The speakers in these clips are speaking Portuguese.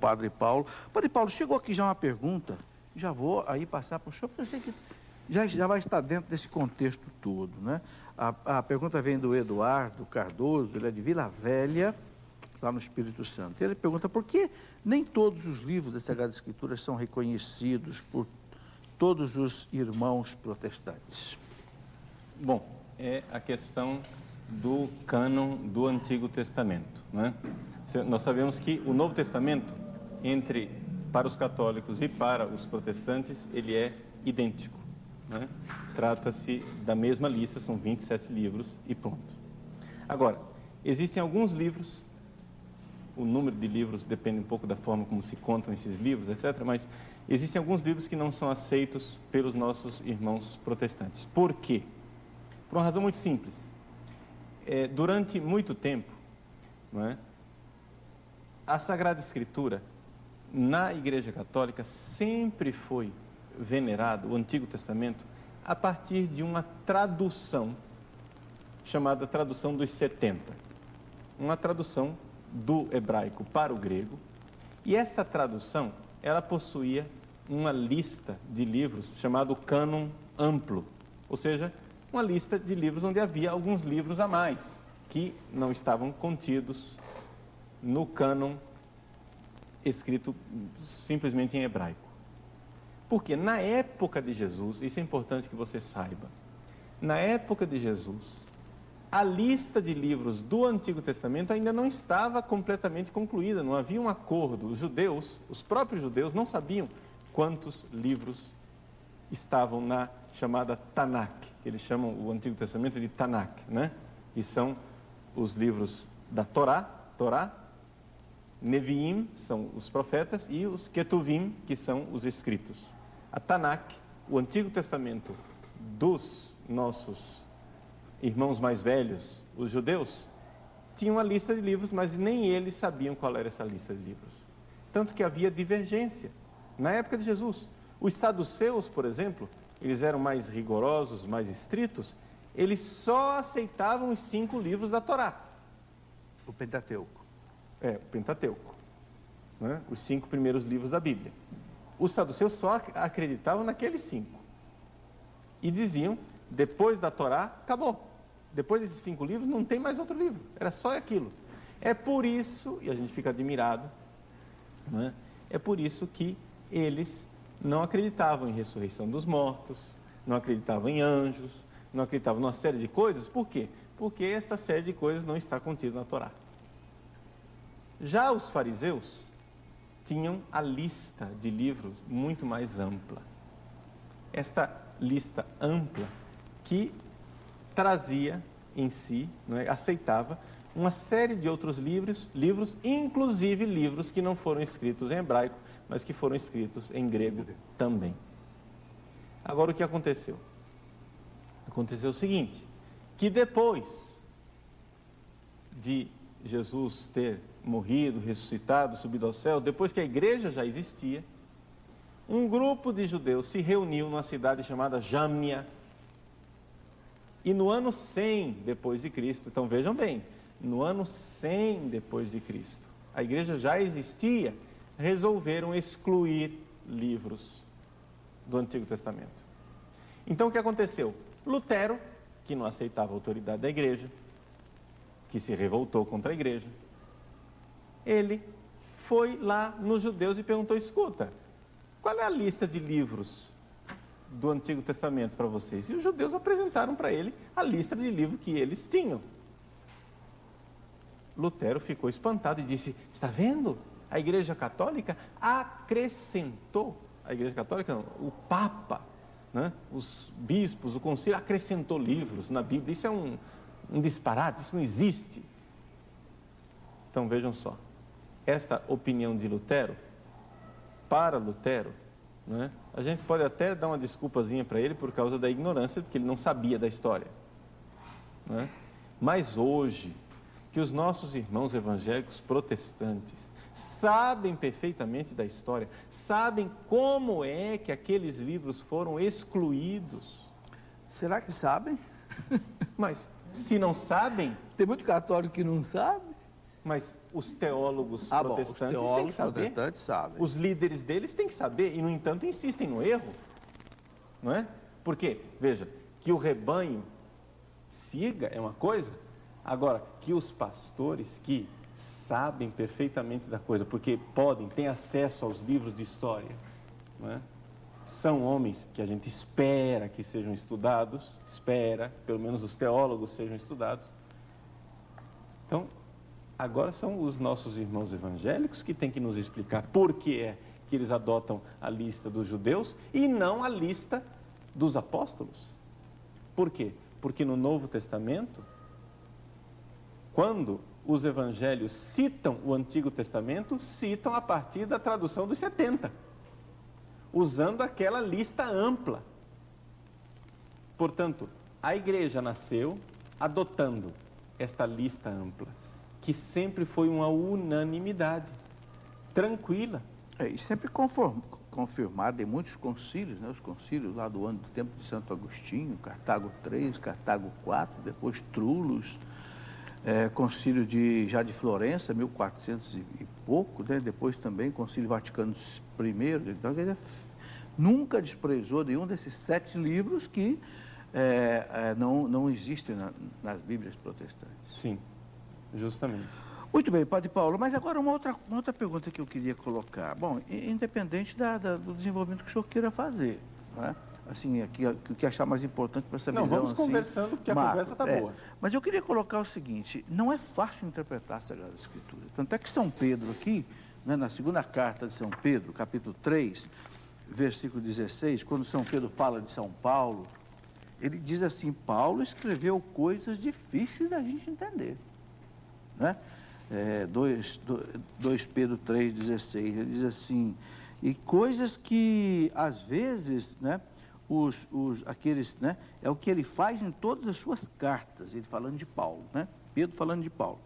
Padre Paulo. Padre Paulo, chegou aqui já uma pergunta, já vou aí passar para o senhor, porque eu sei que já vai estar dentro desse contexto todo, né? A pergunta vem do Eduardo Cardoso, ele é de Vila Velha, lá no Espírito Santo. Ele pergunta por que nem todos os livros das Sagradas Escrituras são reconhecidos por todos os irmãos protestantes. Bom, é a questão do cânon do Antigo Testamento, né? Nós sabemos que o Novo Testamento, para os católicos e para os protestantes, ele é idêntico, né? Trata-se da mesma lista, são 27 livros e pronto. Agora, existem alguns livros, o número de livros depende um pouco da forma como se contam esses livros, etc., mas existem alguns livros que não são aceitos pelos nossos irmãos protestantes. Por quê? Por uma razão muito simples. Durante muito tempo, não é, a Sagrada Escritura, na Igreja Católica, sempre foi venerado, o Antigo Testamento, a partir de uma tradução, chamada tradução dos 70. Uma tradução do hebraico para o grego. E esta tradução, ela possuía uma lista de livros chamado cânon amplo, ou seja, uma lista de livros onde havia alguns livros a mais, que não estavam contidos no cânon escrito simplesmente em hebraico. Porque na época de Jesus, isso é importante que você saiba, na época de Jesus, a lista de livros do Antigo Testamento ainda não estava completamente concluída, não havia um acordo. Os judeus, os próprios judeus, não sabiam quantos livros estavam na chamada Tanakh. Eles chamam o Antigo Testamento de Tanakh, né? E são os livros da Torá, Neviim, são os profetas, e os Ketuvim, que são os escritos. A Tanakh, o Antigo Testamento dos nossos irmãos mais velhos, os judeus, tinham uma lista de livros, mas nem eles sabiam qual era essa lista de livros. Tanto que havia divergência. Na época de Jesus, os saduceus, por exemplo, eles eram mais rigorosos, mais estritos, eles só aceitavam os 5 livros da Torá. O Pentateuco. O Pentateuco, né? Os 5 primeiros livros da Bíblia. Os saduceus só acreditavam naqueles 5. E diziam, depois da Torá, acabou. Depois desses 5 livros, não tem mais outro livro. Era só aquilo. É por isso, e a gente fica admirado, né? É por isso que eles não acreditavam em ressurreição dos mortos, não acreditavam em anjos, não acreditavam numa série de coisas. Por quê? Porque essa série de coisas não está contida na Torá. Já os fariseus tinham a lista de livros muito mais ampla. Esta lista ampla que trazia em si, não é, aceitava uma série de outros livros, inclusive livros que não foram escritos em hebraico, mas que foram escritos em grego também. Agora, o que aconteceu? Aconteceu o seguinte, que depois de Jesus ter morrido, ressuscitado, subido ao céu, depois que a igreja já existia, um grupo de judeus se reuniu numa cidade chamada Jâmnia, e no ano 100 depois de Cristo, então vejam bem, no ano 100 depois de Cristo, a igreja já existia, resolveram excluir livros do Antigo Testamento. Então o que aconteceu? Lutero, que não aceitava a autoridade da igreja, que se revoltou contra a igreja, ele foi lá nos judeus e perguntou, escuta, qual é a lista de livros do Antigo Testamento para vocês? E os judeus apresentaram para ele a lista de livros que eles tinham. Lutero ficou espantado e disse, está vendo? A Igreja Católica acrescentou, a Igreja Católica não, o Papa, né? Os bispos, o concílio acrescentou livros na Bíblia. Isso é um disparate, isso não existe. Então vejam só, esta opinião de Lutero, para Lutero, né, a gente pode até dar uma desculpazinha para ele por causa da ignorância, porque ele não sabia da história, né? Mas hoje, que os nossos irmãos evangélicos protestantes sabem perfeitamente da história, sabem como é que aqueles livros foram excluídos. Será que sabem? Mas se não sabem... Tem muito católico que não sabe. Mas os teólogos Os protestantes têm que teólogos saber. protestantes sabem. Os líderes deles têm que saber e, no entanto, insistem no erro. Não é? Porque, veja, que o rebanho siga é uma coisa, agora, que os pastores que sabem perfeitamente da coisa, porque têm acesso aos livros de história, não é? São homens que a gente espera que sejam estudados, pelo menos os teólogos sejam estudados. Então, agora são os nossos irmãos evangélicos que têm que nos explicar por que é que eles adotam a lista dos judeus e não a lista dos apóstolos. Por quê? Porque no Novo Testamento, quando os evangelhos citam o Antigo Testamento, citam a partir da tradução dos 70, usando aquela lista ampla. Portanto, a igreja nasceu adotando esta lista ampla, que sempre foi uma unanimidade, tranquila. E sempre confirmado em muitos concílios, né? Os concílios lá do tempo de Santo Agostinho, Cartago III, Cartago IV, depois Trullos, concílio já de Florença, 1400 e pouco, né? Depois também concílio Vaticano I. Então, quer dizer, nunca desprezou nenhum desses 7 livros que não existem nas Bíblias protestantes. Sim, justamente. Muito bem, Padre Paulo, mas agora uma outra pergunta que eu queria colocar. Bom, independente do desenvolvimento que o senhor queira fazer, né? Assim, o que achar mais importante para essa visão. Não, vamos assim, conversando, porque a conversa está boa. Mas eu queria colocar o seguinte, não é fácil interpretar a Sagrada Escritura. Tanto é que São Pedro aqui, né, na segunda carta de São Pedro, capítulo 3, versículo 16, quando São Pedro fala de São Paulo, ele diz assim, Paulo escreveu coisas difíceis da gente entender, né? 2 Pedro 3,16, ele diz assim, e coisas que às vezes, né, aqueles, né, é o que ele faz em todas as suas cartas, ele falando de Paulo, né? Pedro falando de Paulo,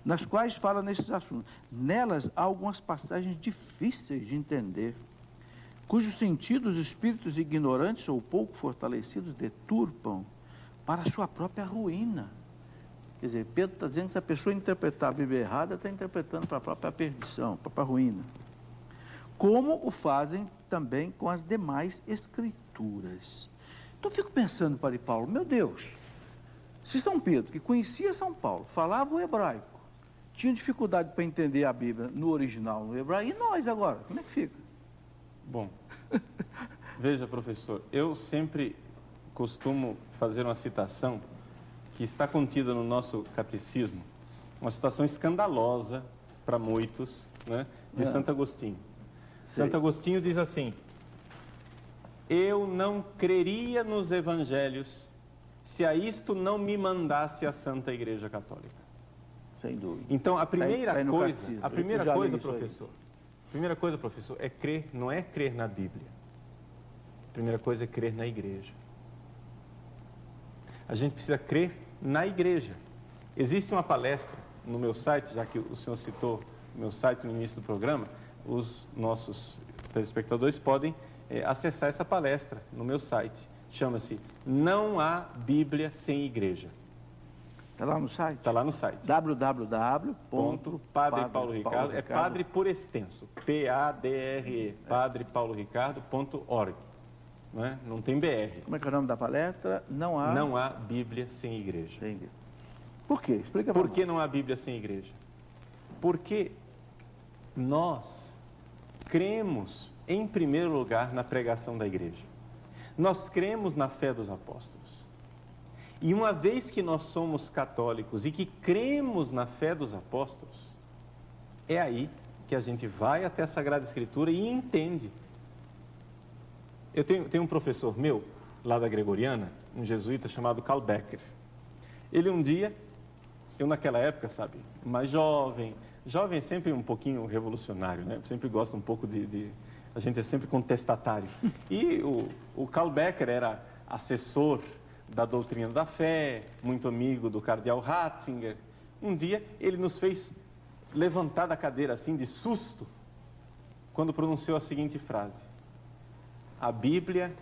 nas quais fala nesses assuntos. Nelas há algumas passagens difíceis de entender, cujos sentidos os espíritos ignorantes ou pouco fortalecidos deturpam para a sua própria ruína. Quer dizer, Pedro está dizendo que se a pessoa interpretar a Bíblia errada, está interpretando para a própria perdição, para a própria ruína. Como o fazem também com as demais escrituras. Então eu fico pensando, Padre Paulo, meu Deus, se São Pedro, que conhecia São Paulo, falava o hebraico, tinha dificuldade para entender a Bíblia no original, no hebraico, e nós agora, como é que fica? Bom, veja, professor, eu sempre costumo fazer uma citação que está contida no nosso catecismo, uma citação escandalosa para muitos, né, de Santo Agostinho. Sei. Santo Agostinho diz assim, eu não creria nos evangelhos se a isto não me mandasse a Santa Igreja Católica. Sem dúvida. Então, a primeira coisa, professor, é crer, não é crer na Bíblia. A primeira coisa é crer na Igreja. A gente precisa crer na Igreja. Existe uma palestra no meu site, já que o senhor citou o meu site no início do programa, os nossos telespectadores podem acessar essa palestra no meu site. Chama-se Não Há Bíblia Sem Igreja. Está lá no site? Está lá no site. www.Padre Paulo Ricardo, é padre por extenso, P-A-D-R-E, padrepauloricardo.org. Não é? Não tem BR. Como é que é o nome da palestra? Não há Bíblia sem igreja. Por quê? Explica para nós. Por que não há Bíblia sem igreja? Porque nós cremos, em primeiro lugar, na pregação da igreja. Nós cremos na fé dos apóstolos. E uma vez que nós somos católicos e que cremos na fé dos apóstolos, é aí que a gente vai até a Sagrada Escritura e entende. Eu tenho um professor meu, lá da Gregoriana, um jesuíta chamado Karl Becker. Ele um dia, eu naquela época, sabe, mais jovem é sempre um pouquinho revolucionário, né? Sempre gosta um pouco a gente é sempre contestatário. E o Karl Becker era assessor da doutrina da fé, muito amigo do cardeal Ratzinger. Um dia ele nos fez levantar da cadeira assim de susto, quando pronunciou a seguinte frase: a Bíblia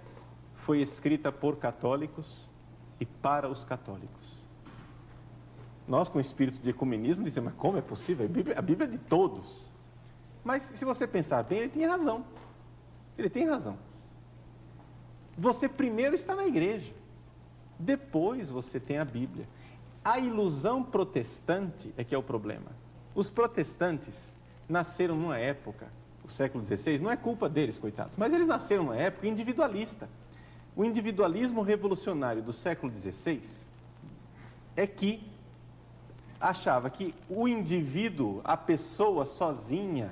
foi escrita por católicos e para os católicos. Nós, com o espírito de ecumenismo, dizemos, mas como é possível? A Bíblia é de todos. Mas, se você pensar bem, ele tem razão. Ele tem razão. Você primeiro está na igreja, depois você tem a Bíblia. A ilusão protestante é que é o problema. Os protestantes nasceram numa época, o século XVI, não é culpa deles, coitados, mas eles nasceram numa época individualista. O individualismo revolucionário do século XVI é que achava que o indivíduo, a pessoa sozinha,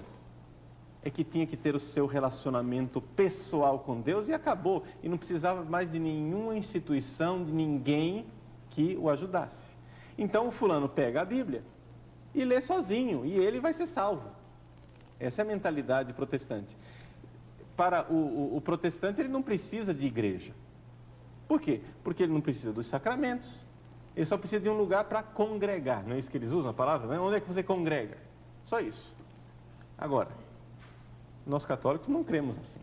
é que tinha que ter o seu relacionamento pessoal com Deus e acabou. E não precisava mais de nenhuma instituição, de ninguém que o ajudasse. Então o fulano pega a Bíblia e lê sozinho, e ele vai ser salvo. Essa é a mentalidade protestante. Para o protestante, ele não precisa de igreja. Por quê? Porque ele não precisa dos sacramentos, ele só precisa de um lugar para congregar. Não é isso que eles usam a palavra? Né? Onde é que você congrega? Só isso. Agora, nós católicos não cremos assim.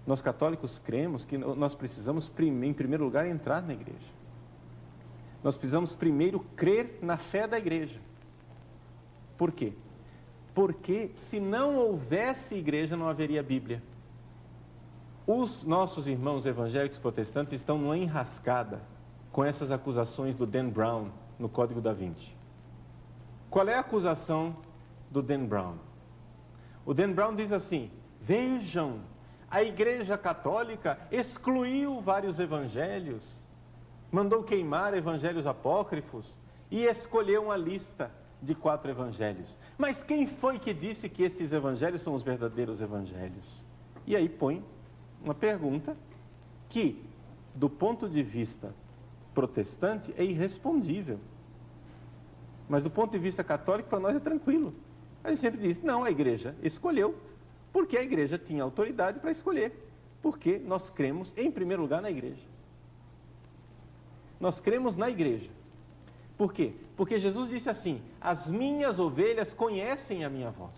Nós católicos cremos que nós precisamos, em primeiro lugar, entrar na igreja. Nós precisamos primeiro crer na fé da igreja. Por quê? Porque se não houvesse igreja, não haveria Bíblia. Os nossos irmãos evangélicos protestantes estão numa enrascada com essas acusações do Dan Brown no Código da Vinci. Qual é a acusação do Dan Brown? O Dan Brown diz assim: vejam, a Igreja Católica excluiu vários evangelhos, mandou queimar evangelhos apócrifos e escolheu uma lista de 4 evangelhos. Mas quem foi que disse que esses evangelhos são os verdadeiros evangelhos? E aí põe uma pergunta que, do ponto de vista protestante, é irrespondível. Mas do ponto de vista católico, para nós é tranquilo. A gente sempre diz, não, a igreja escolheu, porque a igreja tinha autoridade para escolher. Porque nós cremos, em primeiro lugar, na igreja. Nós cremos na igreja. Por quê? Porque Jesus disse assim, as minhas ovelhas conhecem a minha voz.